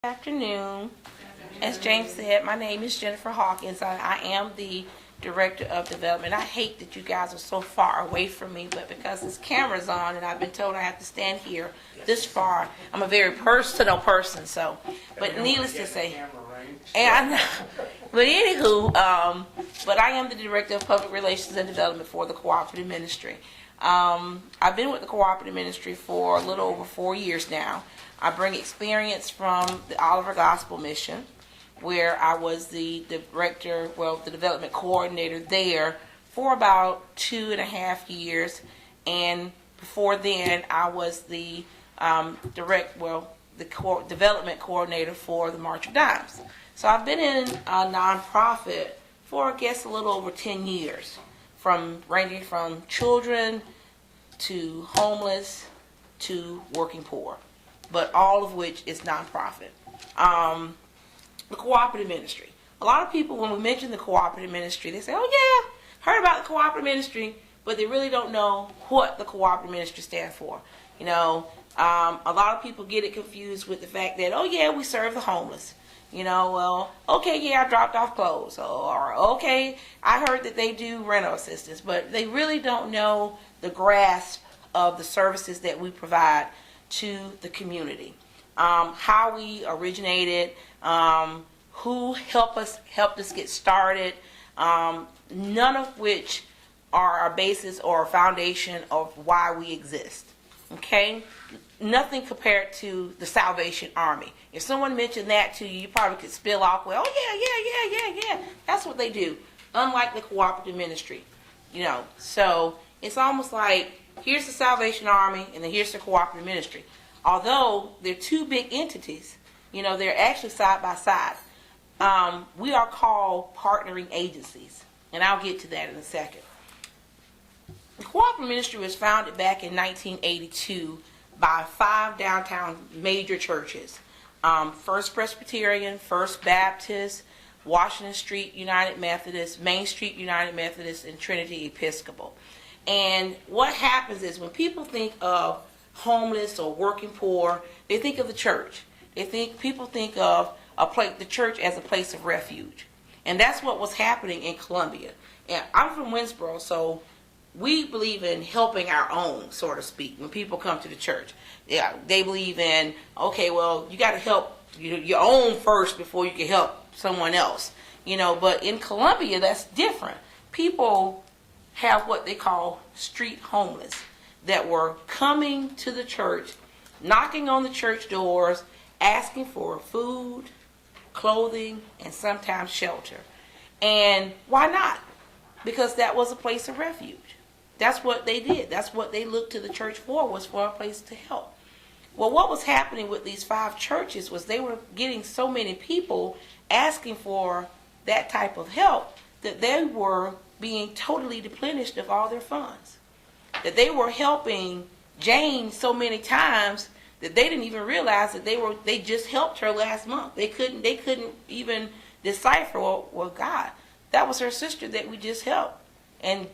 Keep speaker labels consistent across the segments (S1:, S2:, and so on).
S1: Good afternoon. As James said, my name is Jennifer Hawkins. I am the Director of Development. I hate that you guys are so far away from me, but because this camera's on and I've been told I have to stand here this far, I'm a very personal person, so. But needless to say, and but anywho, but I am the Director of Public Relations and Development for the Cooperative Ministry. I've been with the Cooperative Ministry for a little over 4 years now. I bring experience from the Oliver Gospel Mission, where I was the director, the development coordinator there for about 2.5 years, and before then I was the development coordinator for the March of Dimes. So I've been in a nonprofit for, I guess, a little over 10 years, ranging from children to homeless to working poor, but all of which is nonprofit. The Cooperative Ministry. A lot of people, when we mention the Cooperative Ministry, they say, oh yeah, heard about the Cooperative Ministry, but they really don't know what the Cooperative Ministry stands for. You know, a lot of people get it confused with the fact that, oh yeah, we serve the homeless. You know, well, okay, yeah, I dropped off clothes. Or okay, I heard that they do rental assistance, but they really don't know the grasp of the services that we provide to the community. How we originated, who helped us get started, none of which are a basis or a foundation of why we exist. Okay? Nothing compared to the Salvation Army. If someone mentioned that to you, you probably could spill off, well, oh yeah. That's what they do. Unlike the Cooperative Ministry. You know, so it's almost like, here's the Salvation Army, and then here's the Cooperative Ministry. Although they're two big entities, you know, they're actually side by side. We are called partnering agencies, and I'll get to that in a second. The Cooperative Ministry was founded back in 1982 by 5 downtown major churches. First Presbyterian, First Baptist, Washington Street United Methodist, Main Street United Methodist, and Trinity Episcopal. And what happens is when people think of homeless or working poor, they think of the church. People think of the church as a place of refuge. And that's what was happening in Columbia. And I'm from Winsboro, so we believe in helping our own, so to speak, when people come to the church. Yeah, they believe in, okay, well, you got to help your own first before you can help someone else. You know, but in Columbia, that's different. People have what they call street homeless that were coming to the church, knocking on the church doors, asking for food, clothing, and sometimes shelter. And why not? Because that was a place of refuge. That's what they did. That's what they looked to the church for, was for a place to help. Well, what was happening with these 5 churches was they were getting so many people asking for that type of help that they were being totally depleted of all their funds. That they were helping Jane so many times that they didn't even realize that they just helped her last month. They couldn't even decipher, well, God, that was her sister that we just helped. And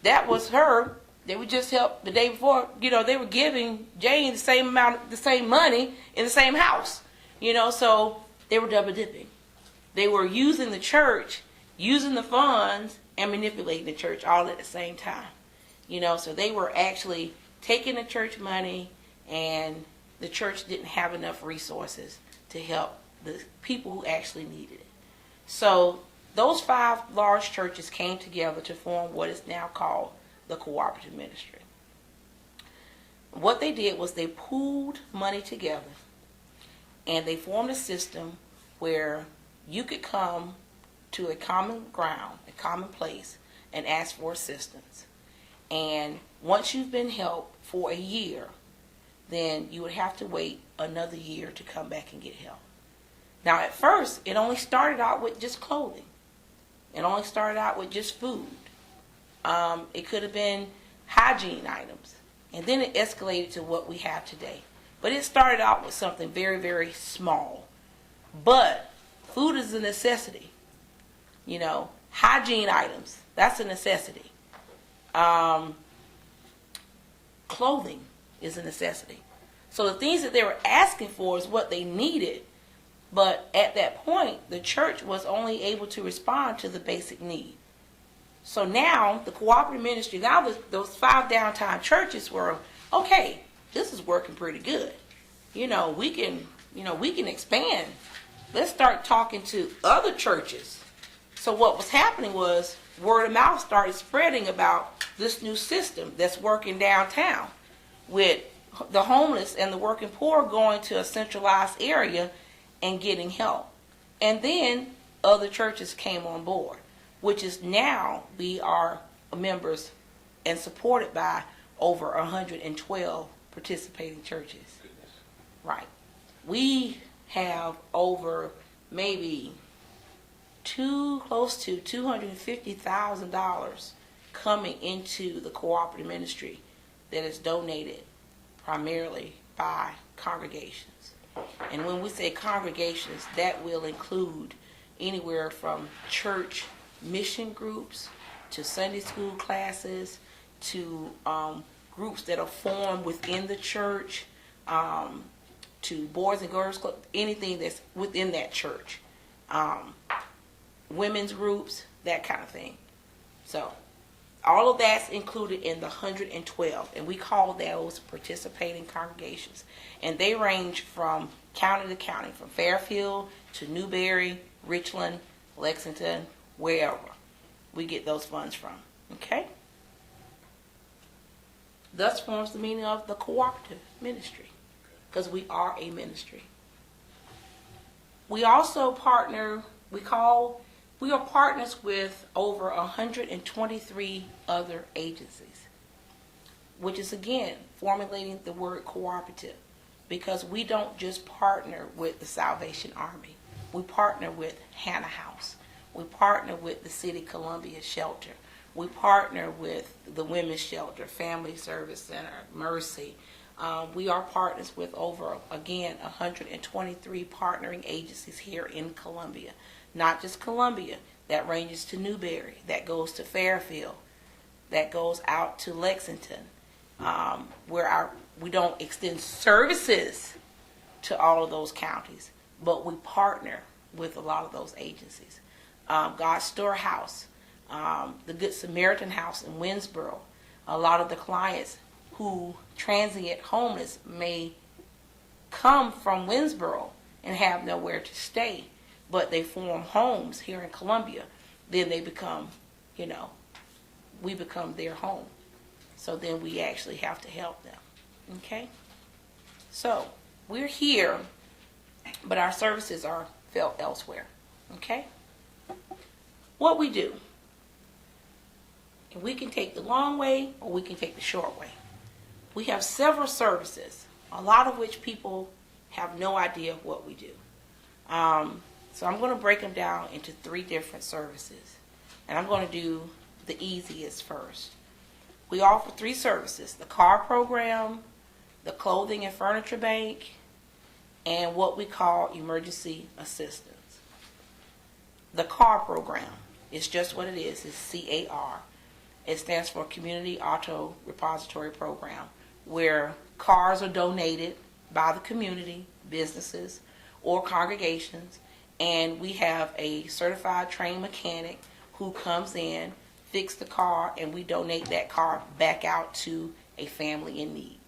S1: that was her that we just helped the day before. You know, they were giving Jane the same money in the same house. You know, so they were double dipping. They were using the church, using the funds, and manipulating the church all at the same time. You know, so they were actually taking the church money, and the church didn't have enough resources to help the people who actually needed it. So those 5 large churches came together to form what is now called the Cooperative Ministry. What they did was they pooled money together, and they formed a system where you could come to a common ground, a common place, and ask for assistance. And once you've been helped for a year, then you would have to wait another year to come back and get help. Now, at first, it only started out with just clothing. It only started out with just food. It could have been hygiene items. And then it escalated to what we have today. But it started out with something very, very small. But food is a necessity. You know, hygiene items, that's a necessity. Clothing is a necessity. So the things that they were asking for is what they needed, But at that point, the church was only able to respond to the basic need. So now the cooperative ministry, now those 5 downtown churches were, okay, this is working pretty good. We can expand. Let's start talking to other churches. So what was happening was word of mouth started spreading about this new system that's working downtown, with the homeless and the working poor going to a centralized area and getting help. And then other churches came on board, which is now we are members and supported by over 112 participating churches.
S2: Goodness.
S1: Right. We have over maybe close to $250,000 coming into the cooperative ministry that is donated primarily by congregations. And when we say congregations, that will include anywhere from church mission groups to Sunday school classes to groups that are formed within the church, to Boys and Girls Club, anything that's within that church, women's groups, that kind of thing. So all of that's included in the 112, and we call those participating congregations. And they range from county to county, from Fairfield to Newberry, Richland, Lexington, wherever we get those funds from. Okay? Thus forms the meaning of the cooperative ministry, because we are a ministry. We also partner, we are partners with over 123 other agencies, which is again formulating the word cooperative, because we don't just partner with the Salvation Army. We partner with Hannah House. We partner with the City Columbia Shelter. We partner with the Women's Shelter, Family Service Center, Mercy. We are partners with over, again, 123 partnering agencies here in Columbia. Not just Columbia, that ranges to Newberry, that goes to Fairfield, that goes out to Lexington, where we don't extend services to all of those counties, but we partner with a lot of those agencies. God's Storehouse, the Good Samaritan House in Winsboro. A lot of the clients who transient homeless may come from Winsboro and have nowhere to stay, but they form homes here in Columbia. Then they become, we become their home. So then we actually have to help them. Okay? So we're here, but our services are felt elsewhere. Okay? What we do, and we can take the long way or we can take the short way. We have several services, a lot of which people have no idea what we do. So I'm going to break them down into 3 different services. And I'm going to do the easiest first. We offer 3 services: the car program, the clothing and furniture bank, and what we call emergency assistance. The car program is just what it is. It's CAR. It stands for Community Auto Repository Program, where cars are donated by the community, businesses, or congregations, and we have a certified trained mechanic who comes in, fix the car, and we donate that car back out to a family in need.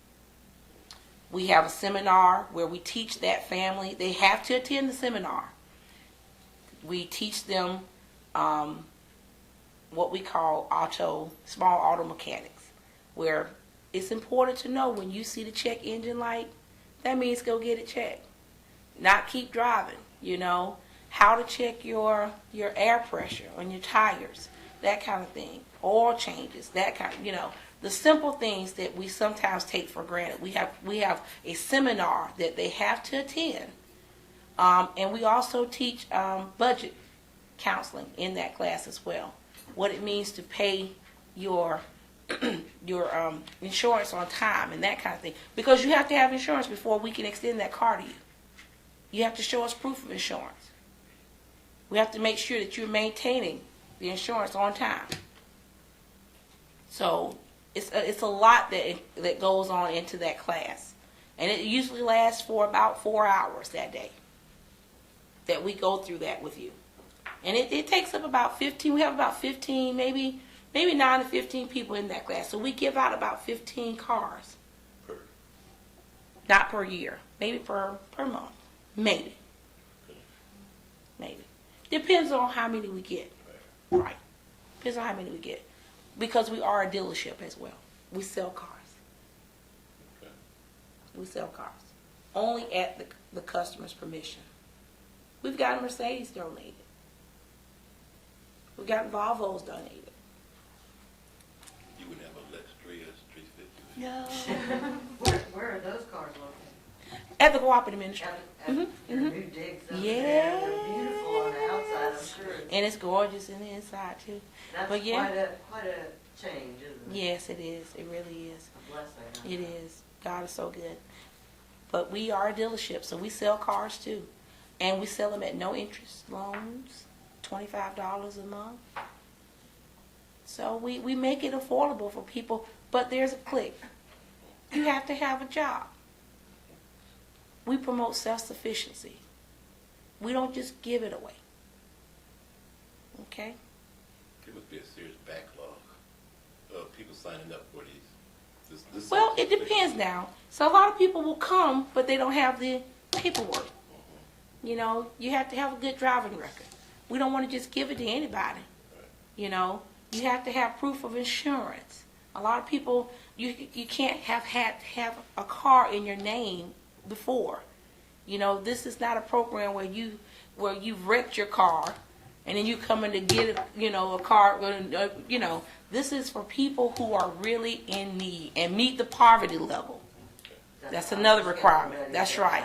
S1: We have a seminar where we teach that family. They have to attend the seminar. We teach them what we call small auto mechanics, where it's important to know when you see the check engine light, that means go get it checked. Not keep driving, how to check your air pressure on your tires, that kind of thing. Oil changes, that kind of, the simple things that we sometimes take for granted. We have a seminar that they have to attend. And we also teach budget counseling in that class as well. What it means to pay your insurance on time and that kind of thing. Because you have to have insurance before we can extend that car to you. You have to show us proof of insurance. We have to make sure that you're maintaining the insurance on time. So it's a lot that goes on into that class. And it usually lasts for about 4 hours that day. that we go through that with you. And it takes up about 15, we have about 15, maybe 9 to 15 people in that class. So we give out about 15 cars. Not per year, maybe per month. Maybe. Depends on how many we get. Right. Depends on how many we get. Because we are a dealership as well. We sell cars. We sell cars. Only at the customer's permission. We've got Mercedes donated. We've got Volvos donated.
S2: You wouldn't have a Lex 350?
S1: No.
S3: Where are those cars located?
S1: At the Cooperative Ministry.
S3: Your new digs up
S1: Yeah.
S3: there. They're beautiful on the outside, I'm sure.
S1: And it's gorgeous in the inside too.
S3: That's
S1: But yeah.
S3: quite a change, isn't it?
S1: Yes, it is. It really is.
S3: A blessing.
S1: It is. God is so good. But we are a dealership, so we sell cars too. And we sell them at no interest loans, $25 a month. So we make it affordable for people, but there's a click. You have to have a job. We promote self-sufficiency. We don't just give it away. Okay?
S2: There must be a serious backlog of people signing up for these. This
S1: Well, it depends now. So a lot of people will come, but they don't have the paperwork. You know, you have to have a good driving record. We don't want to just give it to anybody. You know, you have to have proof of insurance. A lot of people, you can't have a car in your name before. You know, this is not a program where you've wrecked your car and then you come in to get a car. You know, this is for people who are really in need and meet the poverty level. That's another requirement. That's right.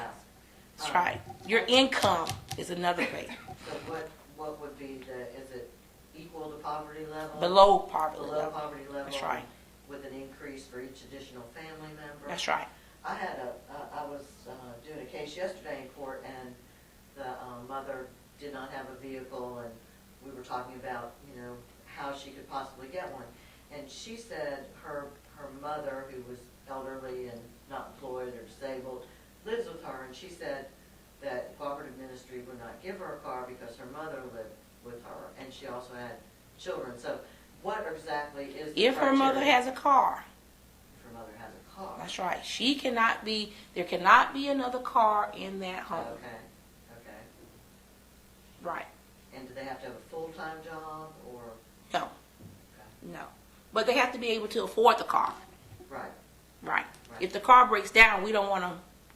S1: That's right. Your income is another thing.
S3: So what would be is it equal to poverty level?
S1: Below poverty
S3: Below
S1: level.
S3: poverty level?
S1: That's right.
S3: With an increase for each additional family member?
S1: That's right.
S3: I was doing a case yesterday in court, and the mother did not have a vehicle, and we were talking about, how she could possibly get one. And she said her mother, who was elderly and not employed or disabled, lives with her, and she said that Cooperative Ministry would not give her a car because her mother lived with her, and she also had children. So what exactly is the
S1: If her mother
S3: criteria?
S1: has a car,
S3: If her mother has a car.
S1: that's right. There cannot be another car in that home.
S3: Okay.
S1: Right.
S3: And do they have to have a full-time job or?
S1: No. No. But they have to be able to afford the car.
S3: Right.
S1: Right. If the car breaks down, we don't want to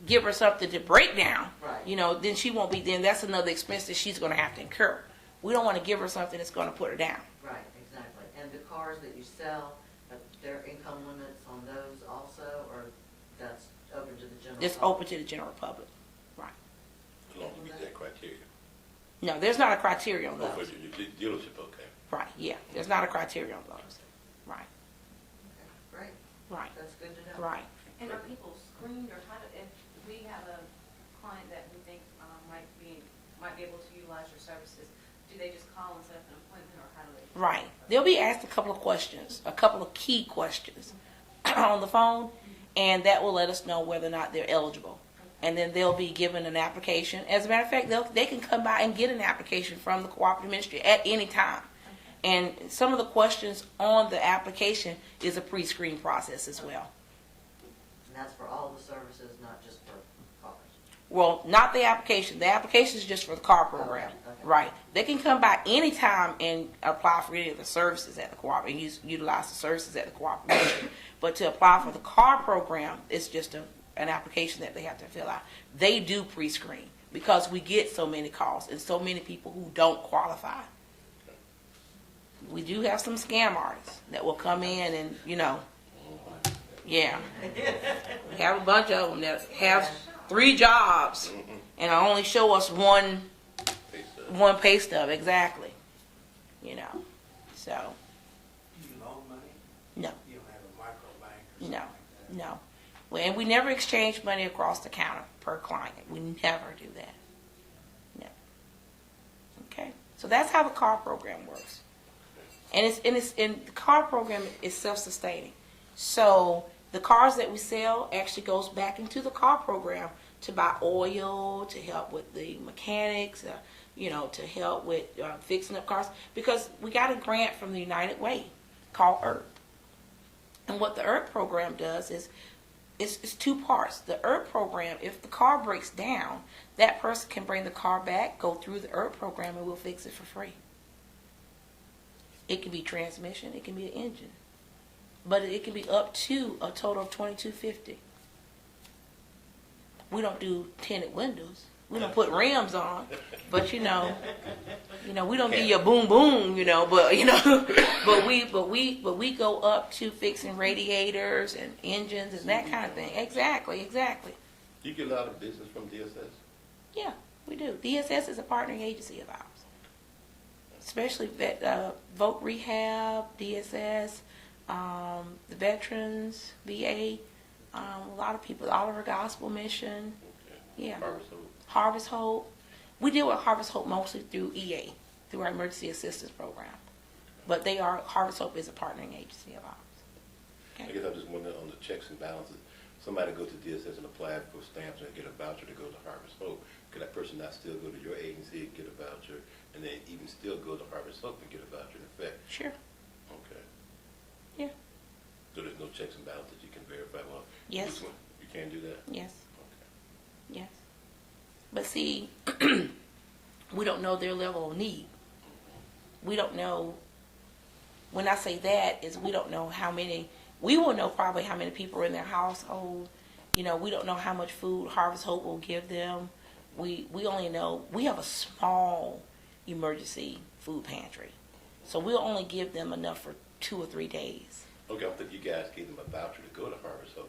S1: give her something to break down.
S3: Right.
S1: Then she won't be, then that's another expense that she's going to have to incur. We don't want to give her something that's going to put her down.
S3: Right, exactly. And the cars that you sell, there are income limits on those also, or that's open to the general
S1: It's
S3: public?
S1: open to the general public. Right.
S2: As long as you meet that criteria.
S1: No, there's not a criteria on
S2: Oh, for
S1: those.
S2: your dealership, okay.
S1: Right, yeah. There's not a criteria on those. Right,
S3: Okay, great.
S1: right,
S3: That's good to know.
S1: right.
S4: And are people screened, or how do, if we have a client that we think might be able to utilize your services, do they just call and set up an appointment, or how do they?
S1: Right. They'll be asked a couple of questions, a couple of key questions on the phone, and that will let us know whether or not they're eligible. And then they'll be given an application. As a matter of fact, they can come by and get an application from the Cooperative Ministry at any time. And some of the questions on the application is a pre-screen process as well.
S3: And that's for all the services, not just for cars?
S1: Well, not the application. The application is just for the car program.
S3: Okay.
S1: Right. They can come by anytime and apply for any of the services at the cooperative and utilize the services at the cooperative. But to apply for the car program, it's just an application that they have to fill out. They do pre-screen because we get so many calls and so many people who don't qualify. We do have some scam artists that will come in and, yeah. We have a bunch of them that have 3 jobs and only show us one pay stub, exactly. So,
S5: Do you loan money?
S1: no,
S5: You don't have a microbank or
S1: no,
S5: something like that?
S1: no. Well, and we never exchange money across the counter per client. We never do that. No. Okay. So that's how the car program works. And the car program is self-sustaining. So the cars that we sell actually goes back into the car program to buy oil, to help with the mechanics, to help with fixing up cars, because we got a grant from the United Way called EARTH. And what the EARTH program does is it's two parts. The EARTH program, if the car breaks down, that person can bring the car back, go through the EARTH program, and we'll fix it for free. It can be transmission, it can be an engine, but it can be up to a total of $2,250. We don't do tinted windows. We don't put rims on, but we don't give you a boom boom, but we go up to fixing radiators and engines and that kind of thing. Exactly.
S2: You get a lot of business from DSS?
S1: Yeah, we do. DSS is a partnering agency of ours, especially Voc Rehab, DSS, the Veterans, VA, a lot of people, Oliver Gospel Mission, yeah. Harvest Hope. We deal with Harvest Hope mostly through EA, through our Emergency Assistance Program. But Harvest Hope is a partnering agency of ours. Okay.
S2: I guess I'm just wondering on the checks and balances. Somebody go to DSS and apply for stamps and get a voucher to go to Harvest Hope. Could that person not still go to your agency and get a voucher, and then even still go to Harvest Hope and get a voucher in effect?
S1: Sure.
S2: Okay.
S1: Yeah.
S2: So there's no checks and balances you can verify? Well,
S1: Yes.
S2: this one, you can't do that?
S1: Yes.
S2: Okay.
S1: Yes. But see, we don't know their level of need. We don't know, when I say that, is we don't know we will know probably how many people are in their household. We don't know how much food Harvest Hope will give them. We only know, we have a small emergency food pantry. So we'll only give them enough for 2 or 3 days.
S2: Okay, I think you guys gave them a voucher to go to Harvest Hope.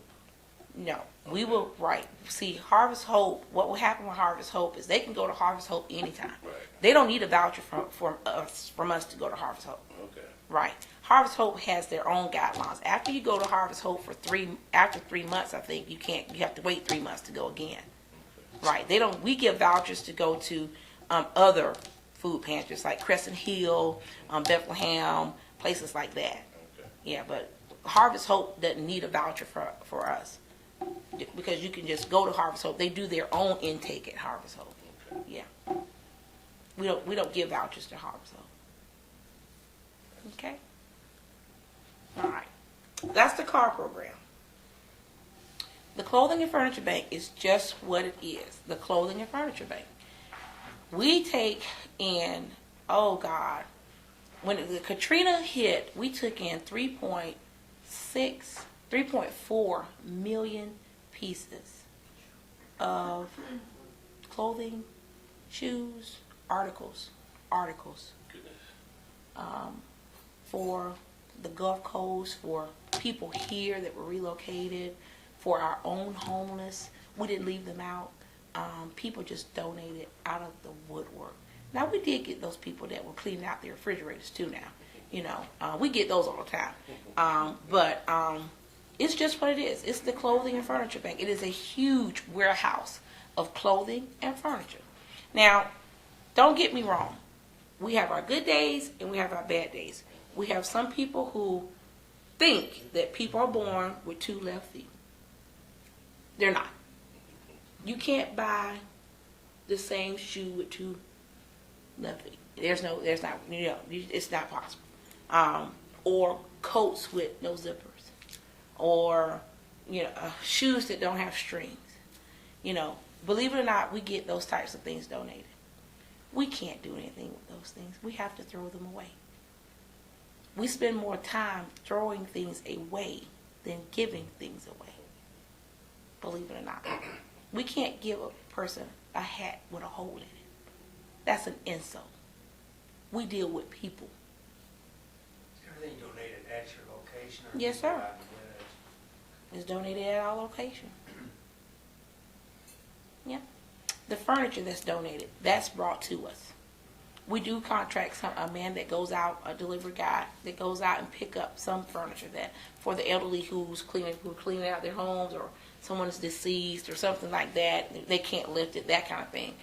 S1: No, we will, right. See, Harvest Hope, what will happen with Harvest Hope is they can go to Harvest Hope anytime.
S2: Right.
S1: They don't need a voucher from us to go to Harvest Hope.
S2: Okay.
S1: Right. Harvest Hope has their own guidelines. After you go to Harvest Hope after 3 months, I think you have to wait 3 months to go again. Right. We give vouchers to go to other food pantries like Crescent Hill, Bethlehem, places like that.
S2: Okay.
S1: Yeah, but Harvest Hope doesn't need a voucher for us. Because you can just go to Harvest Hope. They do their own intake at Harvest Hope.
S2: Okay.
S1: Yeah. We don't give vouchers to Harvest Hope. Okay? All right. That's the car program. The Clothing and Furniture Bank is just what it is. The Clothing and Furniture Bank. We take in, oh God, when the Katrina hit, we took in 3.4 million pieces of clothing, shoes, articles
S2: Goodness.
S1: for the Gulf Coast, for people here that were relocated, for our own homeless. We didn't leave them out. People just donated out of the woodwork. Now, we did get those people that were cleaning out their refrigerators too now. We get those all the time. But it's just what it is. It's the Clothing and Furniture Bank. It is a huge warehouse of clothing and furniture. Now, don't get me wrong. We have our good days and we have our bad days. We have some people who think that people are born with 2 left feet. They're not. You can't buy the same shoe with 2 left feet. It's not possible. Or coats with no zippers, or shoes that don't have strings. Believe it or not, we get those types of things donated. We can't do anything with those things. We have to throw them away. We spend more time throwing things away than giving things away. Believe it or not. We can't give a person a hat with a hole in it. That's an insult. We deal with people.
S5: Everything donated at your location? Or
S1: Yes,
S5: you
S1: sir.
S5: go out and get it?
S1: It's donated at our location. Yeah. The furniture that's donated, that's brought to us. We do contract a man that goes out, a delivery guy that goes out and pick up some furniture that for the elderly who are cleaning out their homes, or someone is deceased or something like that. They can't lift it, that kind of thing.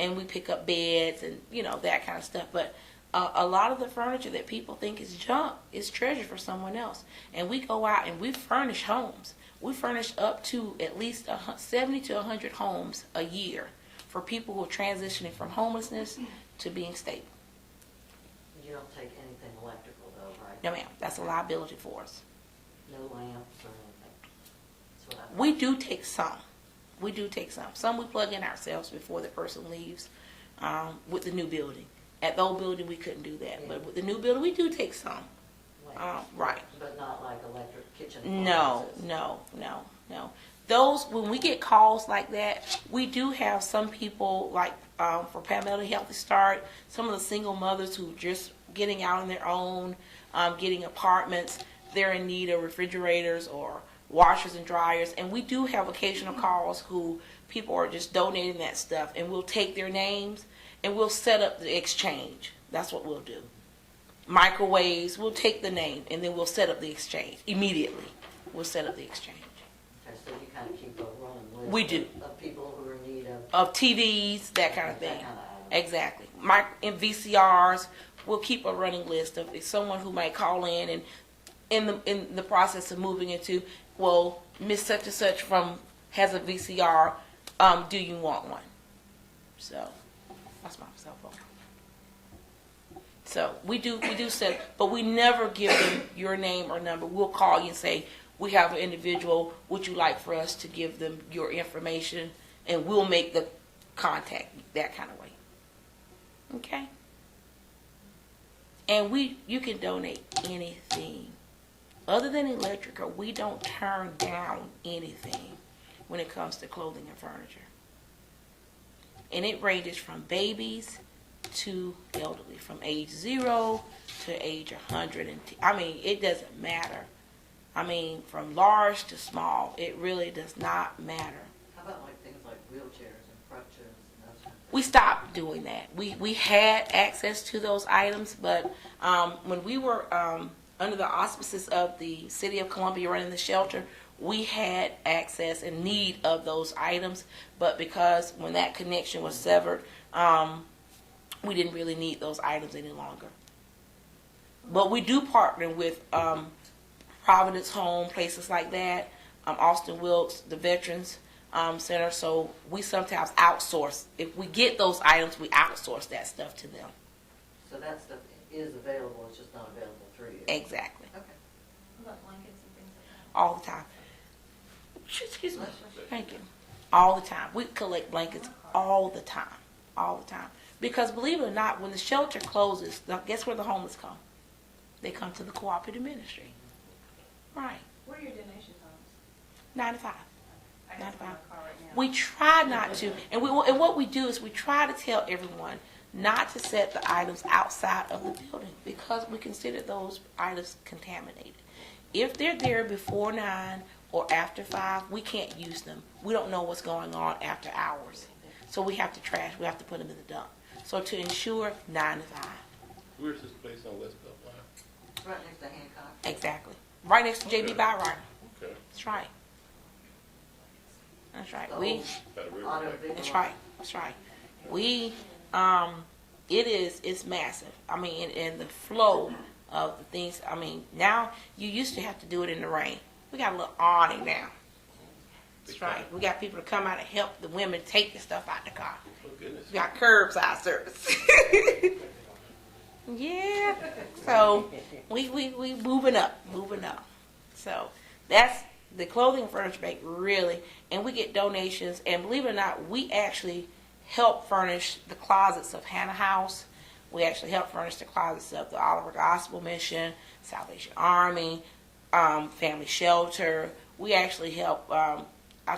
S1: And we pick up beds and that kind of stuff. But a lot of the furniture that people think is junk is treasure for someone else. And we go out and we furnish homes. We furnish up to at least 70 to 100 homes a year for people who are transitioning from homelessness to being stable.
S3: You don't take anything electrical though, right?
S1: No, ma'am, that's a liability for us.
S3: No lamps or anything? That's what I-
S1: We do take some. We do take some. Some we plug in ourselves before the person leaves with the new building. At the old building, we couldn't do that. But with the new building, we do take some. Right.
S3: But not like electric kitchen
S1: No,
S3: appliances?
S1: no. Those, when we get calls like that, we do have some people, like for Pamela Healthy Start, some of the single mothers who just getting out on their own, getting apartments, they're in need of refrigerators or washers and dryers. And we do have occasional calls who people are just donating that stuff, and we'll take their names and we'll set up the exchange. That's what we'll do. Microwaves, we'll take the name and then we'll set up the exchange immediately. We'll set up the exchange.
S3: Okay, so you kind of keep a running list.
S1: We do.
S3: Of people who are in need of.
S1: Of TVs, that kind of thing.
S3: That kind of item.
S1: Exactly. In VCRs, we'll keep a running list of someone who might call in and in the process of moving into, well, Miss Such and Such has a VCR. Do you want one? So that's my cell phone. So we do set, but we never give them your name or number. We'll call you and say, we have an individual, would you like for us to give them your information? And we'll make the contact that kind of way. Okay? And you can donate anything. Other than electrical, we don't turn down anything when it comes to clothing and furniture. And it ranges from babies to elderly, from age 0 to age 100. It doesn't matter. From large to small, it really does not matter.
S3: How about like things like wheelchairs and crutches and those kinds of
S1: We stopped doing that. We had access to those items, but when we were under the auspices of the City of Columbia running the shelter, we had access and need of those items, but because when that connection was severed, we didn't really need those items any longer. But we do partner with Providence Home, places like that, Austin Wilkes, the Veterans Center, so we sometimes outsource. If we get those items, we outsource that stuff to them.
S3: So that stuff is available, it's just not available through you?
S1: Exactly.
S3: Okay.
S4: What about blankets and things like that?
S1: All the time. Excuse me. Thank you. All the time. We collect blankets all the time. All the time. Because believe it or not, when the shelter closes, guess where the homeless come? They come to the Cooperative Ministry. Right.
S4: What are your donations homes?
S1: 95.
S4: I got some in my car right now.
S1: We try not to, and what we do is we try to tell everyone not to set the items outside of the building because we consider those items contaminated. If they're there before 9 or after 5, we can't use them. We don't know what's going on after hours. So we have to trash, we have to put them in the dump. So to ensure 9 to 5.
S2: Where's this place on West Beltline?
S3: Right next to Hancock.
S1: Exactly. Right next to JB Byron.
S2: Okay.
S1: That's right. That's right.
S3: The
S1: We
S3: old
S2: By the river
S3: auto
S2: bank.
S3: big
S1: That's
S3: one.
S1: right. That's right. It's massive. And the flow of the things. Now you used to have to do it in the rain. We got a little awning now. That's right. We got people to come out and help the women take the stuff out the car.
S2: Oh, goodness.
S1: We got curbside service. Yeah. So we moving up. So that's the clothing and furniture bank really, and we get donations. And believe it or not, we actually help furnish the closets of Hannah House. We actually help furnish the closets of the Oliver Gospel Mission, Salvation Army, Family Shelter. We actually help, I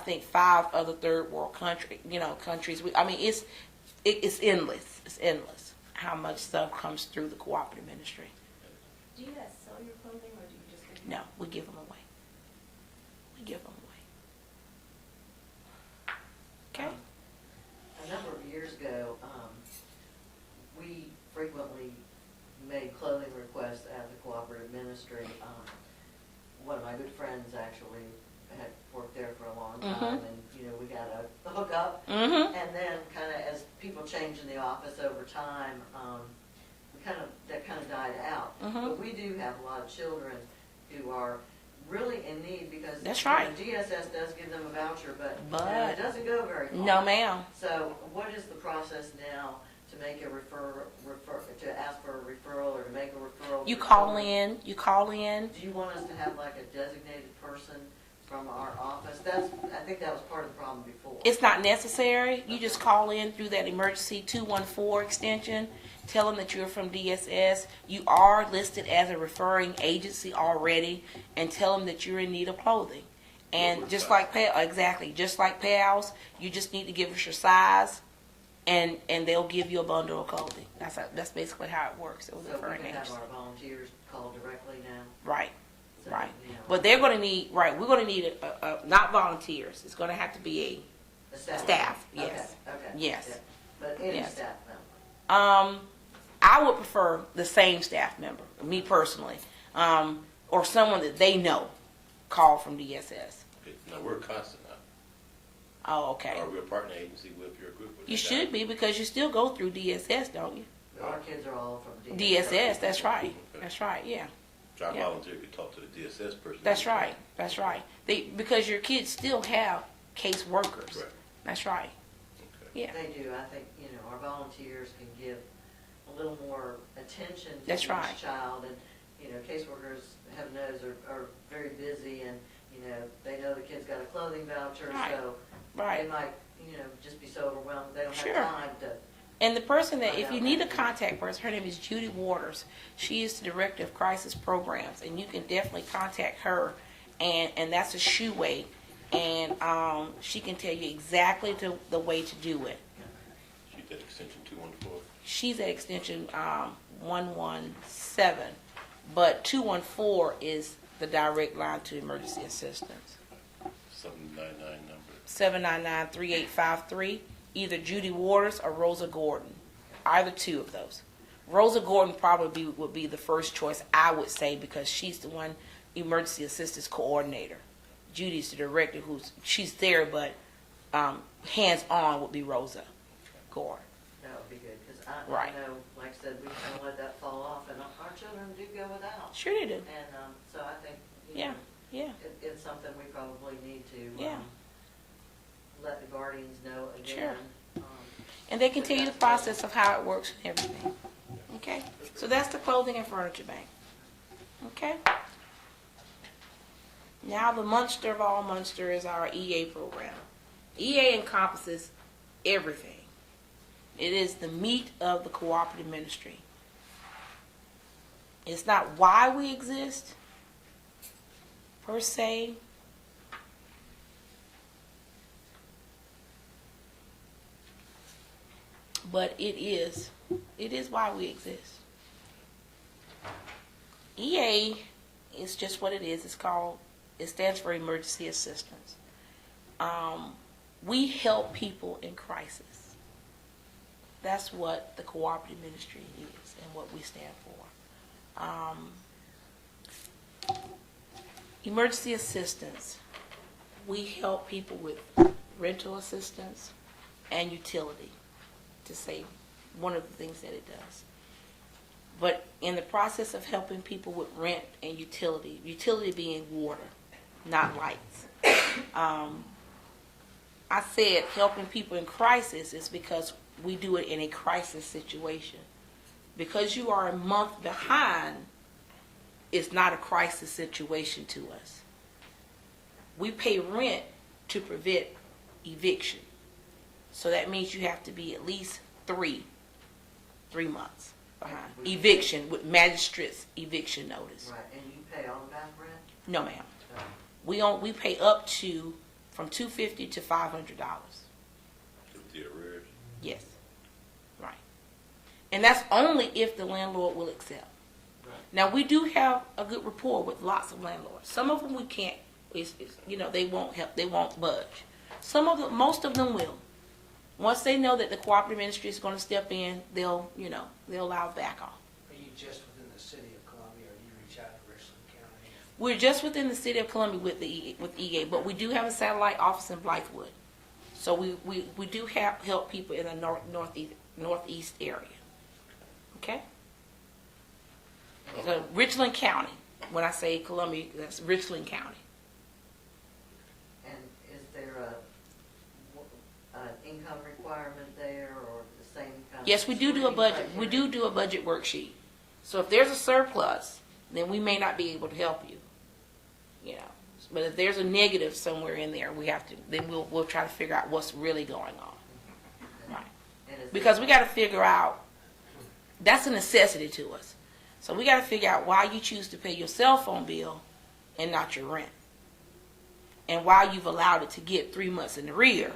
S1: think, 5 other third world countries. It's endless. It's endless how much stuff comes through the Cooperative Ministry.
S4: Do you guys sell your clothing or do you just give
S1: No, we give them away. Okay.
S3: A number of years ago, we frequently made clothing requests at the Cooperative Ministry. One of my good friends actually had worked there for a long time, and we got a hookup.
S1: Mm-hmm.
S3: And then, kind of as people changed in the office over time, that kind of died out.
S1: Mhm.
S3: But we do have a lot of children who are really in need because.
S1: That's
S3: you know,
S1: right.
S3: DSS does give them a voucher, but
S1: But-
S3: it doesn't go very far.
S1: No, ma'am.
S3: So what is the process now to make a to ask for a referral or to make a referral?
S1: You
S3: for
S1: call
S3: children?
S1: in, you call in.
S3: Do you want us to have like a designated person from our office? I think that was part of the problem before.
S1: It's not necessary. You just call in through that emergency 214 extension. Tell them that you're from DSS. You are listed as a referring agency already, and tell them that you're in need of clothing. And just like exactly, just like PALS, you just need to give us your size, and they'll give you a bundle of clothing. That's basically how it works. It was
S3: So we
S1: referring
S3: can have
S1: agency.
S3: our volunteers call directly now?
S1: Right.
S3: So,
S1: Right.
S3: you know,
S1: But they're going to need, right, we're going to need not volunteers. It's going to have to be
S3: a staff.
S1: staff, yes.
S3: Okay.
S1: Yes.
S3: Yeah. But any
S1: Yes.
S3: staff member?
S1: I would prefer the same staff member, me personally, or someone that they know call from DSS.
S2: Okay, now, we're constant now.
S1: Oh, okay.
S2: Are we a partner agency with your group?
S1: You should be, because you still go through DSS, don't you?
S3: Our kids are all from
S1: DSS, that's right. That's right, yeah.
S2: So our
S1: Yeah.
S2: volunteer could talk to the DSS person.
S1: That's right. That's right. Because your kids still have case workers.
S2: Right.
S1: That's right.
S2: Okay.
S1: Yeah.
S3: They do. I think, you know, our volunteers can give a little more attention to
S1: That's
S3: each
S1: right.
S3: child. And, you know, caseworkers, heaven knows, are very busy and, you know, they know the kid's got a clothing voucher.
S1: Right.
S3: So they
S1: Right.
S3: might, you know, just be so overwhelmed. They don't
S1: Sure.
S3: have time to.
S1: And the person that,
S3: I
S1: if
S3: know
S1: you need a
S3: that.
S1: contact person, her name is Judy Waters. She is the director of crisis programs, and you can definitely contact her, and that's a shoe way, and she can tell you exactly the way to do it.
S2: She's at extension 214.
S1: She's at extension 117, but 214 is the direct line to emergency assistance.
S2: 799 number.
S1: 799-3853, either Judy Waters or Rosa Gordon, either two of those. Rosa Gordon probably would be the first choice, I would say, because she's the one emergency assistance coordinator. Judy's the director, she's there, but hands-on would be Rosa Gordon.
S3: That would be good, because I
S1: Right.
S3: know, like I said, we kind of let that fall off, and our children do go without.
S1: Sure they do.
S3: And so I think, you
S1: Yeah,
S3: know,
S1: yeah,
S3: it's something we probably need to
S1: Yeah.
S3: let the guardians know
S1: Sure.
S3: again.
S1: and they can tell you the process of how it works and everything. Okay, so that's the clothing and furniture bank. Okay. Now the Munster of all Munster is our EA program. EA encompasses everything. It is the meat of the Cooperative Ministry. It's not why we exist, per se. But it is why we exist. EA is just what it is. It stands for Emergency Assistance. We help people in crisis. That's what the Cooperative Ministry is and what we stand for. Emergency assistance. We help people with rental assistance and utility, to say one of the things that it does. But in the process of helping people with rent and utility being water, not lights. I said helping people in crisis is because we do it in a crisis situation. Because you are a month behind, it's not a crisis situation to us. We pay rent to prevent eviction. So that means you have to be at least three months behind. Eviction with magistrate's eviction notice.
S3: Right, and you pay all the back rent?
S1: No, ma'am.
S3: No.
S1: We pay up to from $250 to $500.
S2: With the arrears.
S1: Yes, right. And that's only if the landlord will accept.
S3: Right.
S1: Now we do have a good rapport with lots of landlords. Some of them we can't. They won't help. They won't budge. Most of them will. Once they know that the Cooperative Ministry is going to step in, they'll allow back off.
S5: Are you just within the city of Columbia, or do you reach out to Richland County?
S1: We're just within the city of Columbia with EA, but we do have a satellite office in Blythewood. So we do help people in the northeast area. Okay? So Richland County. When I say Columbia, that's Richland County.
S3: And is there an income requirement there, or the same kind of?
S1: Yes, we do do a
S3: screening
S1: budget. We
S3: criteria?
S1: do a budget worksheet. So if there's a surplus, then we may not be able to help you. You know, but if there's a negative somewhere in there, we have to. Then we'll try to figure out what's really going on. Right.
S3: And is
S1: Because
S3: there-
S1: we got to figure out. That's a necessity to us. So we got to figure out why you choose to pay your cell phone bill and not your rent, and why you've allowed it to get 3 months in the rear.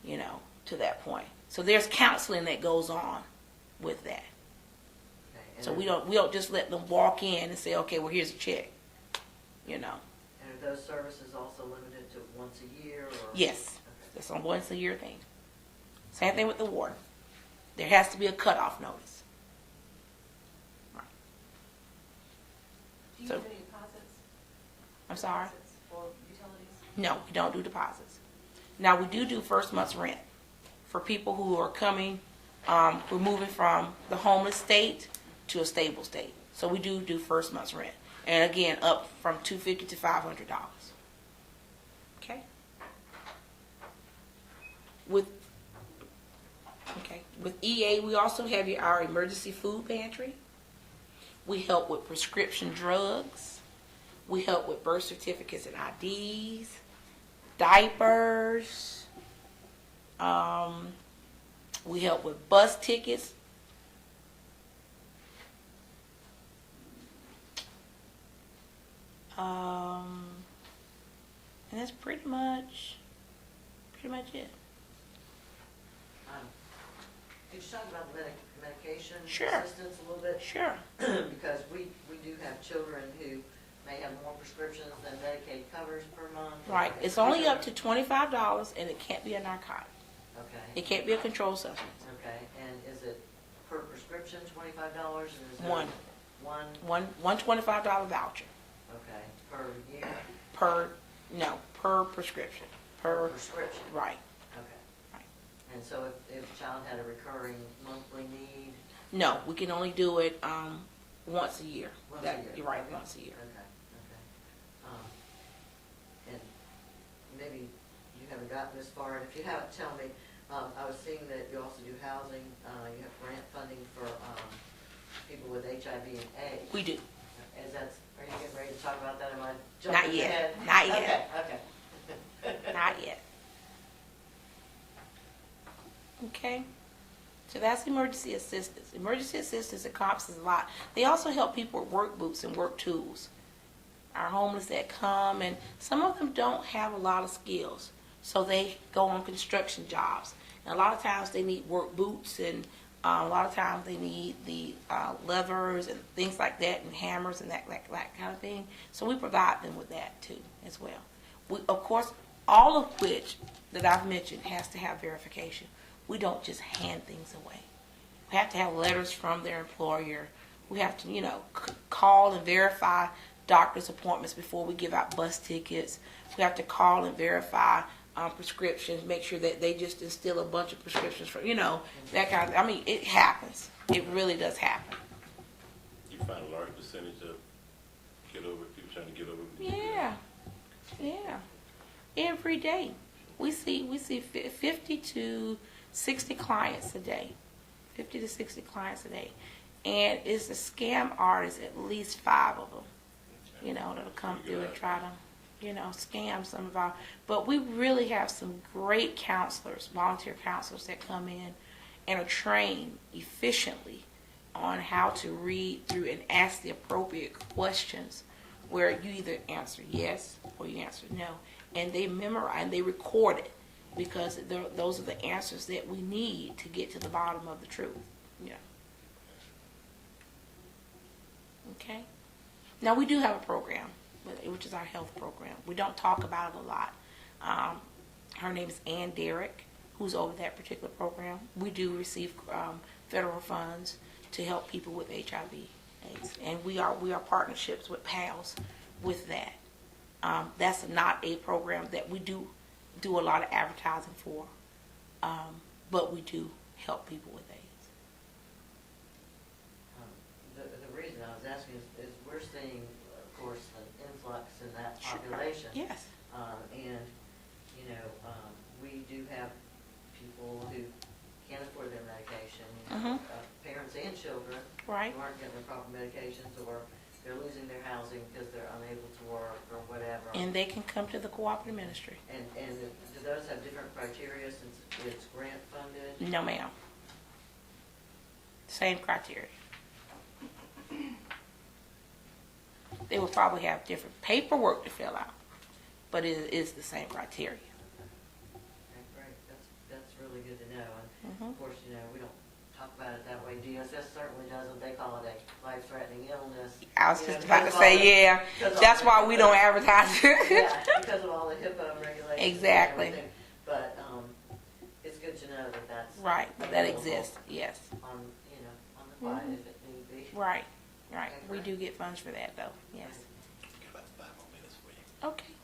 S1: You know, to that point. So there's counseling that goes on with that.
S3: Okay, and
S1: So
S3: are-
S1: we don't just let them walk in and say, okay, well, here's a check. You know.
S3: And are those services also limited to once a year, or?
S1: Yes.
S3: Okay.
S1: It's a once a year thing. Same thing with the water. There has to be a cutoff notice.
S4: Do you
S1: So-
S4: do any deposits?
S1: I'm sorry?
S4: Deposits for utilities?
S1: No, we don't do deposits. Now, we do first month's rent for people who are coming, we're moving from the homeless state to a stable state. So we do first month's rent. And again, up from $250 to $500. Okay? With EA, we also have our emergency food pantry. We help with prescription drugs. We help with birth certificates and IDs, diapers. We help with bus tickets. And that's pretty much it.
S3: Could you talk about the medication
S1: Sure.
S3: assistance a little bit?
S1: Sure.
S3: Because we do have children who may have more prescriptions than Medicaid covers per month.
S1: Right. It's only up to $25, and it can't be a narcotic.
S3: Okay,
S1: It can't be a controlled substance.
S3: okay, and is it per prescription, $25, and is there?
S1: One.
S3: One,
S1: $25 voucher
S3: okay, per year,
S1: per prescription.
S3: per prescription?
S1: Right.
S3: Okay.
S1: Right.
S3: And so if a child had a recurring monthly need?
S1: No, we can only do it once a year.
S3: Once a year.
S1: You're right,
S3: Okay.
S1: once a year.
S3: Okay, okay. And maybe you haven't gotten this far, and if you haven't, tell me. I was seeing that you also do housing, you have grant funding for people with HIV and AIDS.
S1: We do.
S3: Are you getting ready to talk about that? Am I
S1: Not
S3: jumping
S1: yet.
S3: ahead?
S1: Not yet.
S3: Okay.
S1: Not yet. Okay? So that's emergency assistance. Emergency assistance encompasses a lot. They also help people with work boots and work tools. Our homeless that come, and some of them don't have a lot of skills. So they go on construction jobs. And a lot of times they need work boots, and a lot of times they need the levers and things like that, and hammers and that kind of thing. So we provide them with that too as well. We, of course, all of which that I've mentioned has to have verification. We don't just hand things away. We have to have letters from their employer. We have to, call and verify doctor's appointments before we give out bus tickets. We have to call and verify prescriptions, make sure that they just instill a bunch of prescriptions for, that kind of, it happens. It really does happen.
S2: You find a large percentage of people trying to get over.
S1: Yeah. Every day. We see 50 to 60 clients a day. 50 to 60 clients a day. And it's a scam artist, at least 5 of them, that'll come through and try to, scam some of our, but we really have some great counselors, volunteer counselors that come in and are trained efficiently on how to read through and ask the appropriate questions where you either answer yes or you answer no. And they memorize and they record it because those are the answers that we need to get to the bottom of the truth. Yeah. Okay? Now, we do have a program, which is our health program. We don't talk about it a lot. Her name is Ann Derrick, who's over that particular program. We do receive federal funds to help people with HIV/AIDS, and we are partnerships with PALS with that. That's not a program that we do a lot of advertising for, but we do help people with AIDS.
S3: The reason I was asking is we're seeing influx in that
S1: Sure.
S3: population.
S1: Yes.
S3: And, you know, we do have people who can't afford their medication, you know, parents and children
S1: Right.
S3: who aren't getting the proper medications, or they're losing their housing because they're unable to work or whatever.
S1: And they can come to the Cooperative Ministry.
S3: And do those have different criteria since it's grant funded?
S1: No, ma'am. Same criteria. They will probably have different paperwork to fill out, but it is the same criteria.
S3: Okay, great, that's really good to know. And
S1: Mhm.
S3: of course, you know, we don't talk about it that way. DSS certainly doesn't. They call it a life-threatening illness.
S1: I was
S3: You know,
S1: just about to
S3: because of all
S1: say,
S3: the-
S1: yeah.
S3: because of
S1: That's
S3: all
S1: why
S3: the-
S1: we don't advertise it.
S3: Yeah, because of all the HIPAA regulations.
S1: Exactly.
S3: And everything. But it's good to know that that's
S1: Right, that
S3: available
S1: exists. Yes.
S3: on, you know, on the quiet if it need be.
S1: Right. Right.
S3: Okay,
S1: We
S3: great.
S1: do get funds for that, though. Yes.
S2: Got about 5 more minutes for you.
S1: Okay.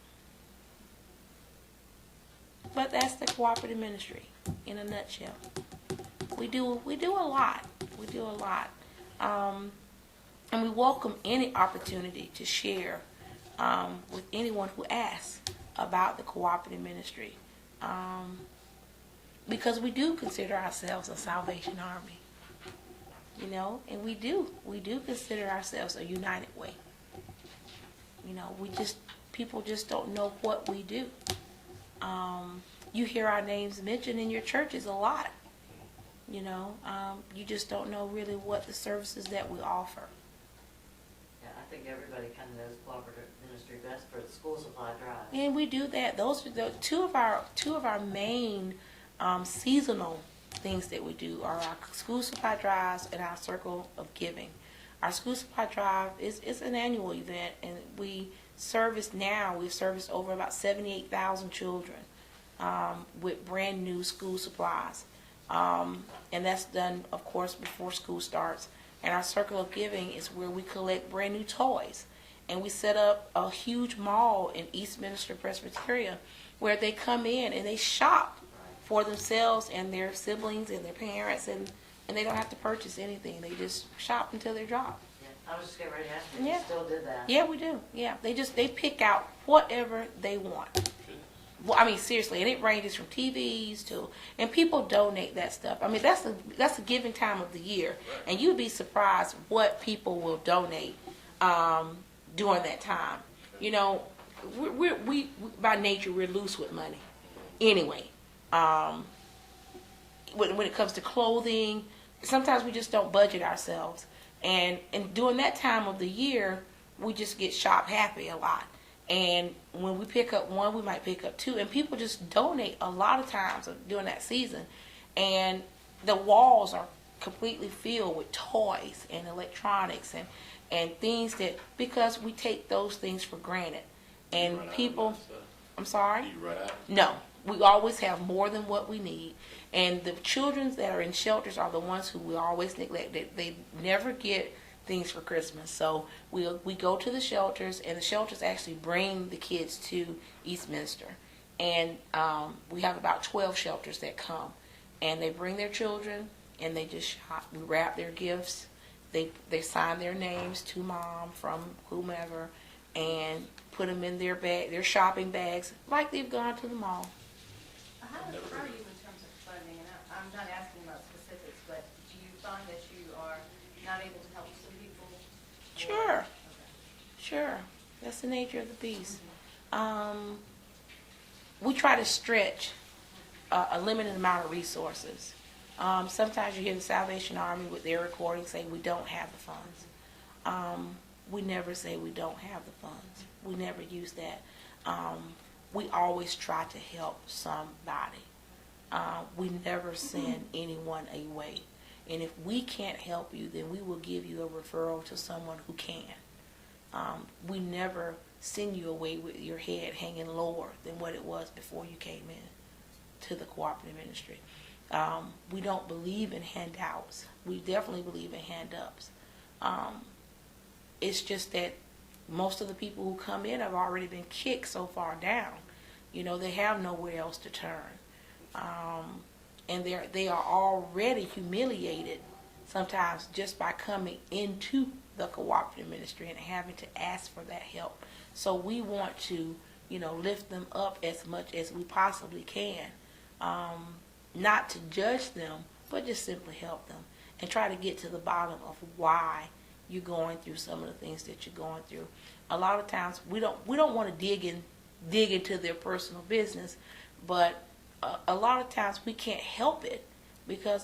S1: But that's the Cooperative Ministry in a nutshell. We do a lot. We do a lot. And we welcome any opportunity to share with anyone who asks about the Cooperative Ministry. Because we do consider ourselves a Salvation Army. You know, and we do consider ourselves a united way. You know, people just don't know what we do. You hear our names mentioned in your churches a lot. You know, you just don't know really what the services that we offer.
S3: Yeah, I think everybody kind of knows Cooperative Ministry best for the school supply drive.
S1: And we do that. Those are the two of our main seasonal things that we do are our school supply drives and our circle of giving. Our school supply drive is an annual event, and we've serviced over about 78,000 children with brand new school supplies. And that's done, of course, before school starts. And our circle of giving is where we collect brand new toys. And we set up a huge mall in Eastminster Presbyterian where they come in and they shop for themselves and their siblings and their parents, and they don't have to purchase anything. They just shop until they drop.
S3: Yeah, I was just getting ready to ask you,
S1: Yeah.
S3: you still did that?
S1: Yeah, we do. Yeah, they pick out whatever they want. Well, I mean, seriously, and it ranges from TVs and people donate that stuff. I mean, that's a giving time of the year, and you'd be surprised what people will donate during that time. You know, we by nature we're loose with money, anyway. When it comes to clothing, sometimes we just don't budget ourselves, and during that time of the year, we just get shop happy a lot. And when we pick up one, we might pick up two. And people just donate a lot of times during that season. And the walls are completely filled with toys and electronics and things because we take those things for granted. And people, I'm sorry?
S2: You run out?
S1: No. We always have more than what we need. And the children that are in shelters are the ones who we always neglect. They never get things for Christmas. So we go to the shelters, and the shelters actually bring the kids to Eastminster. And we have about 12 shelters that come. And they bring their children, and they just shop. We wrap their gifts. They sign their names to mom from whomever and put them in their shopping bags like they've gone to the mall.
S4: How are you in terms of funding? And I'm not asking about specifics, but do you find that you are not able to help some people?
S1: Sure.
S4: Okay.
S1: Sure. That's the nature of the beast. We try to stretch a limited amount of resources. Sometimes you hear the Salvation Army with their recording saying we don't have the funds. We never say we don't have the funds. We never use that. We always try to help somebody. We never send anyone away. And if we can't help you, then we will give you a referral to someone who can. We never send you away with your head hanging lower than what it was before you came in to the Cooperative Ministry. We don't believe in handouts. We definitely believe in hand-ups. It's just that most of the people who come in have already been kicked so far down. You know, they have nowhere else to turn. And they are already humiliated sometimes just by coming into the Cooperative Ministry and having to ask for that help. So we want to, lift them up as much as we possibly can. Not to judge them, but just simply help them and try to get to the bottom of why you're going through some of the things that you're going through. A lot of times we don't want to dig into their personal business, but a lot of times we can't help it because